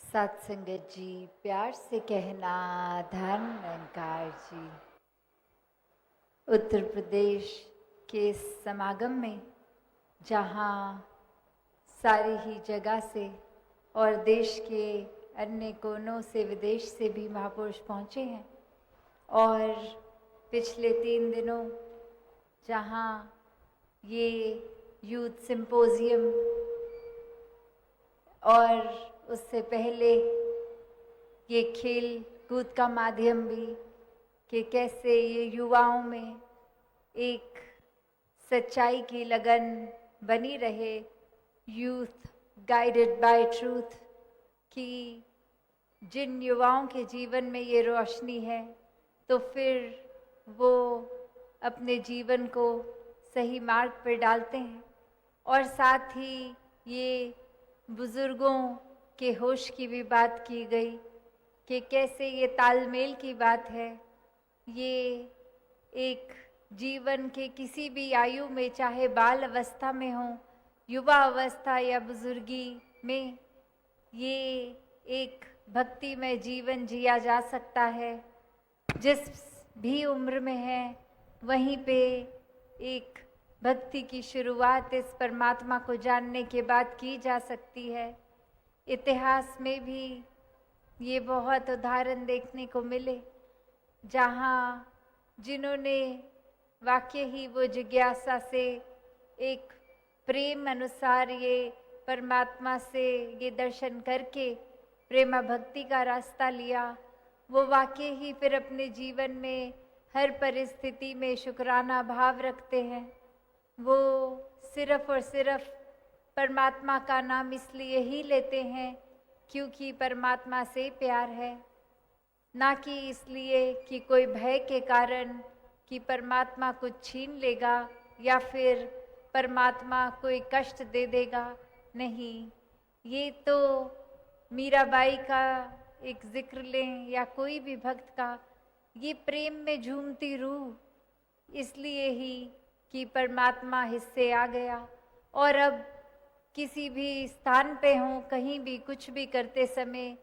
सत्संगत जी, प्यार से कहना धन निरंकार जी। उत्तर प्रदेश के इस समागम में जहाँ सारी ही जगह से और देश के अन्य कोनों से विदेश से भी महापुरुष पहुँचे हैं और पिछले 3 दिनों जहाँ ये यूथ सिंपोजियम और उससे पहले ये खेल कूद का माध्यम भी कि कैसे ये युवाओं में एक सच्चाई की लगन बनी रहे, यूथ गाइडेड बाय ट्रूथ, कि जिन युवाओं के जीवन में ये रोशनी है तो फिर वो अपने जीवन को सही मार्ग पर डालते हैं। और साथ ही ये बुज़ुर्गों के होश की भी बात की गई कि कैसे ये तालमेल की बात है। ये एक जीवन के किसी भी आयु में, चाहे बाल अवस्था में हो, युवा अवस्था या बुजुर्गी में, ये एक भक्ति में जीवन जिया जा सकता है। जिस भी उम्र में है वहीं पे एक भक्ति की शुरुआत इस परमात्मा को जानने के बाद की जा सकती है। इतिहास में भी ये बहुत उदाहरण देखने को मिले जहाँ जिन्होंने वाकई ही वो जिज्ञासा से एक प्रेम अनुसार ये परमात्मा से ये दर्शन करके प्रेमा भक्ति का रास्ता लिया, वो वाकई ही फिर अपने जीवन में हर परिस्थिति में शुक्राना भाव रखते हैं। वो सिर्फ और सिर्फ परमात्मा का नाम इसलिए ही लेते हैं क्योंकि परमात्मा से प्यार है, ना कि इसलिए कि कोई भय के कारण कि परमात्मा कुछ छीन लेगा या फिर परमात्मा कोई कष्ट दे देगा। नहीं, ये तो मीराबाई का एक जिक्र लें या कोई भी भक्त का, ये प्रेम में झूमती रूह इसलिए ही कि परमात्मा हिस्से आ गया। और अब किसी भी स्थान पे हों, कहीं भी कुछ भी करते समय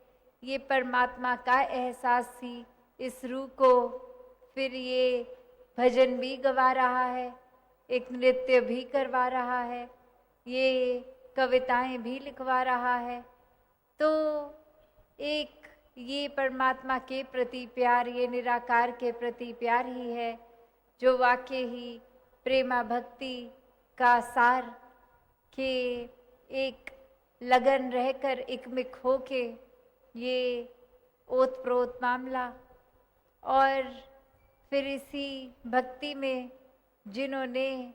ये परमात्मा का एहसास ही इस रूह को फिर ये भजन भी गवा रहा है, एक नृत्य भी करवा रहा है, ये कविताएं भी लिखवा रहा है। तो एक ये परमात्मा के प्रति प्यार, ये निराकार के प्रति प्यार ही है जो वाकई ही प्रेमा भक्ति का सार के एक लगन रहकर एकमिक होके ये ओत प्रोत मामला। और फिर इसी भक्ति में जिन्होंने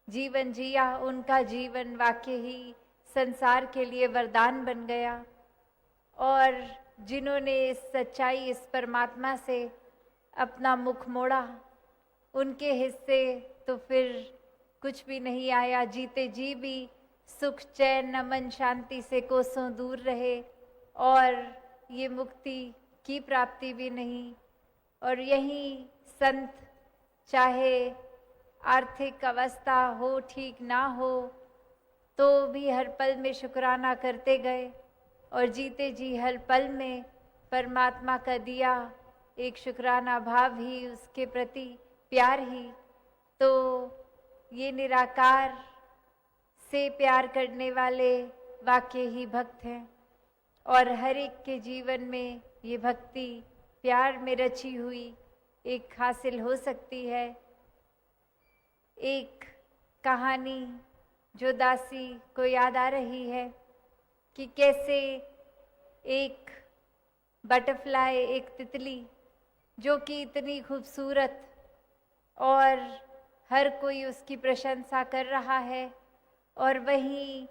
जीवन जिया उनका जीवन वाकई ही संसार के लिए वरदान बन गया। और जिन्होंने इस सच्चाई, इस परमात्मा से अपना मुख मोड़ा, उनके हिस्से तो फिर कुछ भी नहीं आया। जीते जी भी सुख चैन अमन शांति से कोसों दूर रहे और ये मुक्ति की प्राप्ति भी नहीं। और यही संत चाहे आर्थिक अवस्था हो ठीक ना हो तो भी हर पल में शुक्राना करते गए और जीते जी हर पल में परमात्मा का दिया एक शुक्राना भाव ही, उसके प्रति प्यार ही। तो ये निराकार से प्यार करने वाले वाकई ही भक्त हैं और हर एक के जीवन में ये भक्ति प्यार में रची हुई एक हासिल हो सकती है। एक कहानी जो दासी को याद आ रही है कि कैसे एक बटरफ्लाई, एक तितली जो कि इतनी खूबसूरत और हर कोई उसकी प्रशंसा कर रहा है, और वहीं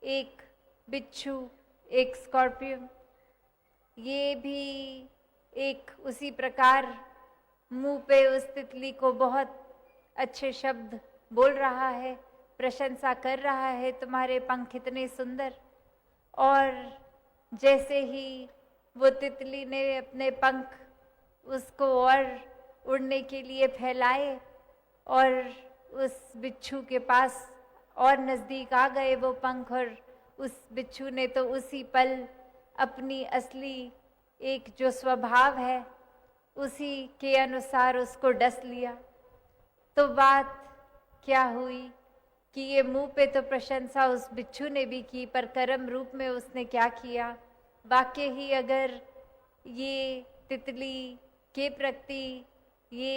एक बिच्छू, एक स्कॉर्पियन, ये भी एक उसी प्रकार मुंह पे उस तितली को बहुत अच्छे शब्द बोल रहा है, प्रशंसा कर रहा है, तुम्हारे पंख इतने सुंदर। और जैसे ही वो तितली ने अपने पंख उसको और उड़ने के लिए फैलाए और उस बिच्छू के पास और नज़दीक आ गए वो पंख, और उस बिच्छू ने तो उसी पल अपनी असली एक जो स्वभाव है उसी के अनुसार उसको डस लिया। तो बात क्या हुई कि ये मुंह पे तो प्रशंसा उस बिच्छू ने भी की, पर कर्म रूप में उसने क्या किया। वाकई ही अगर ये तितली के प्रति ये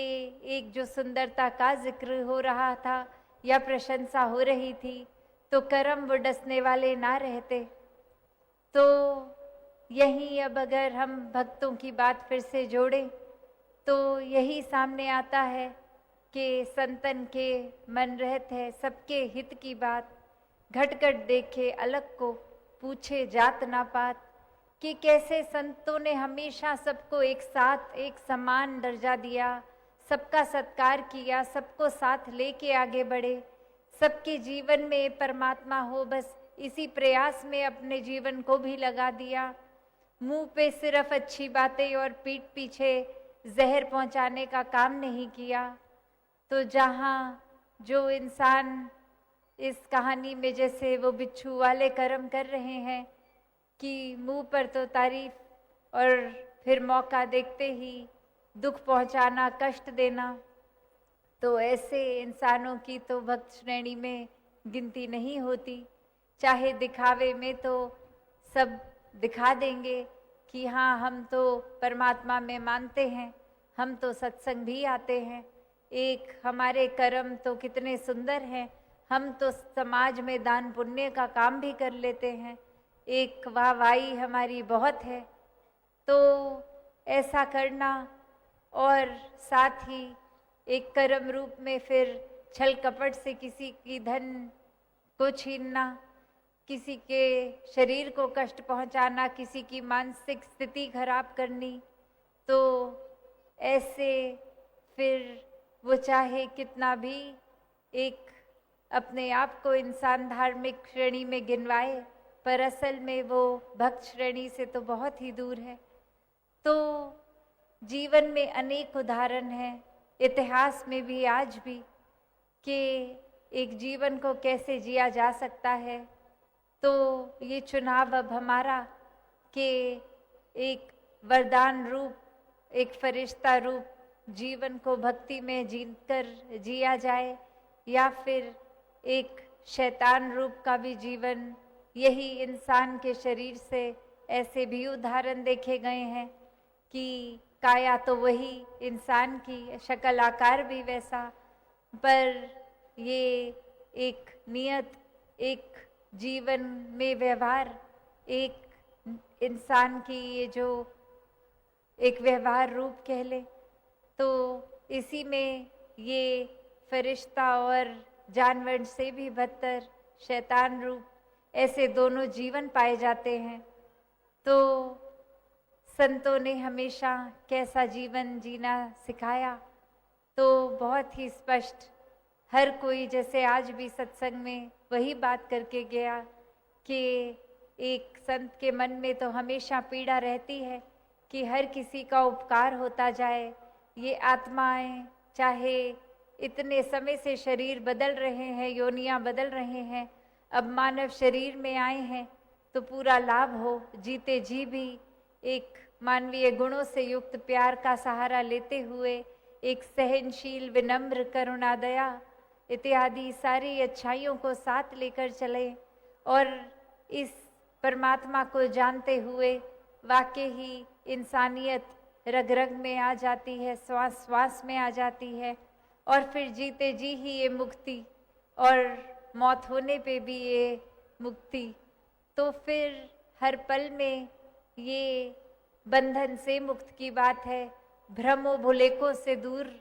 एक जो सुंदरता का जिक्र हो रहा था या प्रशंसा हो रही थी, तो कर्म वो डसने वाले ना रहते। तो यही अब अगर हम भक्तों की बात फिर से जोड़ें तो यही सामने आता है कि संतन के मन रहत है सबके हित की बात, घट घट देखे अलग को पूछे जात ना पात। कि कैसे संतों ने हमेशा सबको एक साथ एक समान दर्जा दिया, सबका सत्कार किया, सबको साथ लेके आगे बढ़े, सबके जीवन में परमात्मा हो, बस इसी प्रयास में अपने जीवन को भी लगा दिया। मुंह पे सिर्फ अच्छी बातें और पीठ पीछे जहर पहुंचाने का काम नहीं किया। तो जहाँ जो इंसान इस कहानी में जैसे वो बिच्छू वाले कर्म कर रहे हैं कि मुंह पर तो तारीफ और फिर मौका देखते ही दुख पहुंचाना, कष्ट देना, तो ऐसे इंसानों की तो भक्त श्रेणी में गिनती नहीं होती। चाहे दिखावे में तो सब दिखा देंगे कि हाँ हम तो परमात्मा में मानते हैं, हम तो सत्संग भी आते हैं, एक हमारे कर्म तो कितने सुंदर हैं, हम तो समाज में दान पुण्य का काम भी कर लेते हैं, एक वाहवाही हमारी बहुत है। तो ऐसा करना और साथ ही एक कर्म रूप में फिर छल कपट से किसी की धन को छीनना, किसी के शरीर को कष्ट पहुंचाना, किसी की मानसिक स्थिति खराब करनी, तो ऐसे फिर वो चाहे कितना भी एक अपने आप को इंसान धार्मिक श्रेणी में गिनवाए, पर असल में वो भक्त श्रेणी से तो बहुत ही दूर है। तो जीवन में अनेक उदाहरण हैं, इतिहास में भी आज भी, कि एक जीवन को कैसे जिया जा सकता है। तो ये चुनाव अब हमारा कि एक वरदान रूप, एक फरिश्ता रूप जीवन को भक्ति में जीकर जिया जाए, या फिर एक शैतान रूप का भी जीवन। यही इंसान के शरीर से ऐसे भी उदाहरण देखे गए हैं कि काया तो वही इंसान की, शक्ल आकार भी वैसा, पर ये एक नियत, एक जीवन में व्यवहार, एक इंसान की ये जो एक व्यवहार रूप कह ले, तो इसी में ये फरिश्ता और जानवर से भी बदतर शैतान रूप ऐसे दोनों जीवन पाए जाते हैं। तो संतों ने हमेशा कैसा जीवन जीना सिखाया, तो बहुत ही स्पष्ट हर कोई, जैसे आज भी सत्संग में वही बात करके गया कि एक संत के मन में तो हमेशा पीड़ा रहती है कि हर किसी का उपकार होता जाए। ये आत्माएं चाहे इतने समय से शरीर बदल रहे हैं, योनियां बदल रहे हैं, अब मानव शरीर में आए हैं तो पूरा लाभ हो, जीते जी भी एक मानवीय गुणों से युक्त प्यार का सहारा लेते हुए एक सहनशील, विनम्र, करुणा, दया इत्यादि सारी अच्छाइयों को साथ लेकर चले, और इस परमात्मा को जानते हुए वाकई ही इंसानियत रग रग में आ जाती है, श्वास श्वास में आ जाती है, और फिर जीते जी ही ये मुक्ति, और मौत होने पे भी ये मुक्ति। तो फिर हर पल में ये बंधन से मुक्त की बात है, भ्रमों भुलेखों से दूर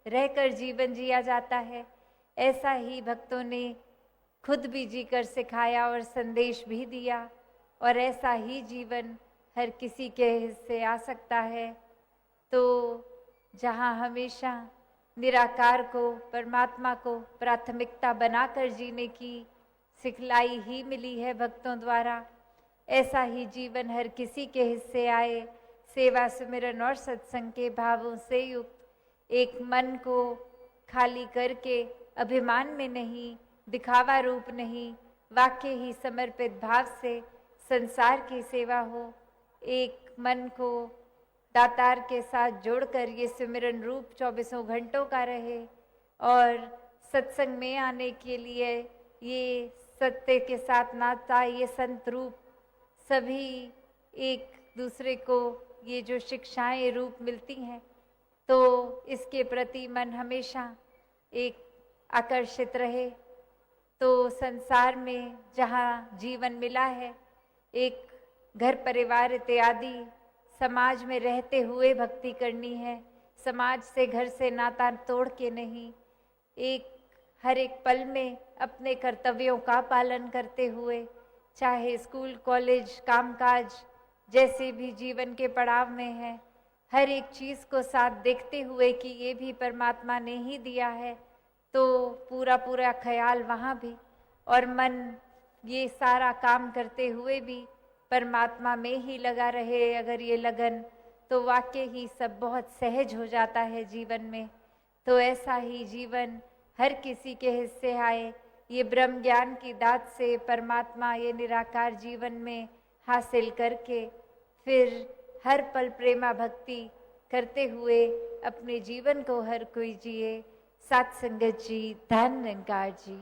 रहकर जीवन जिया जाता है। ऐसा ही भक्तों ने खुद भी जीकर सिखाया और संदेश भी दिया, और ऐसा ही जीवन हर किसी के हिस्से आ सकता है। तो जहाँ हमेशा निराकार को, परमात्मा को प्राथमिकता बनाकर जीने की सिखलाई ही मिली है भक्तों द्वारा, ऐसा ही जीवन हर किसी के हिस्से आए। सेवा, सुमिरन और सत्संग के भावों से युक्त एक मन को खाली करके, अभिमान में नहीं, दिखावा रूप नहीं, वाकई ही समर्पित भाव से संसार की सेवा हो, एक मन को दातार के साथ जोड़कर ये सिमरन रूप 24 घंटों का रहे और सत्संग में आने के लिए ये सत्य के साथ नाता, ये संत रूप सभी एक दूसरे को ये जो शिक्षाएं रूप मिलती हैं, तो इसके प्रति मन हमेशा एक आकर्षित रहे। तो संसार में जहाँ जीवन मिला है, एक घर परिवार इत्यादि समाज में रहते हुए भक्ति करनी है, समाज से घर से नाता तोड़ के नहीं, एक हर एक पल में अपने कर्तव्यों का पालन करते हुए, चाहे स्कूल कॉलेज कामकाज जैसे भी जीवन के पड़ाव में है, हर एक चीज़ को साथ देखते हुए कि ये भी परमात्मा ने ही दिया है, तो पूरा पूरा ख्याल वहाँ भी, और मन ये सारा काम करते हुए भी परमात्मा में ही लगा रहे अगर ये लगन, तो वाकई ही सब बहुत सहज हो जाता है जीवन में। तो ऐसा ही जीवन हर किसी के हिस्से आए, ये ब्रह्म ज्ञान की दात से परमात्मा ये निराकार जीवन में हासिल करके फिर हर पल प्रेमा भक्ति करते हुए अपने जीवन को हर कोई जिए। सत्संगत जी, धन निरंकार जी।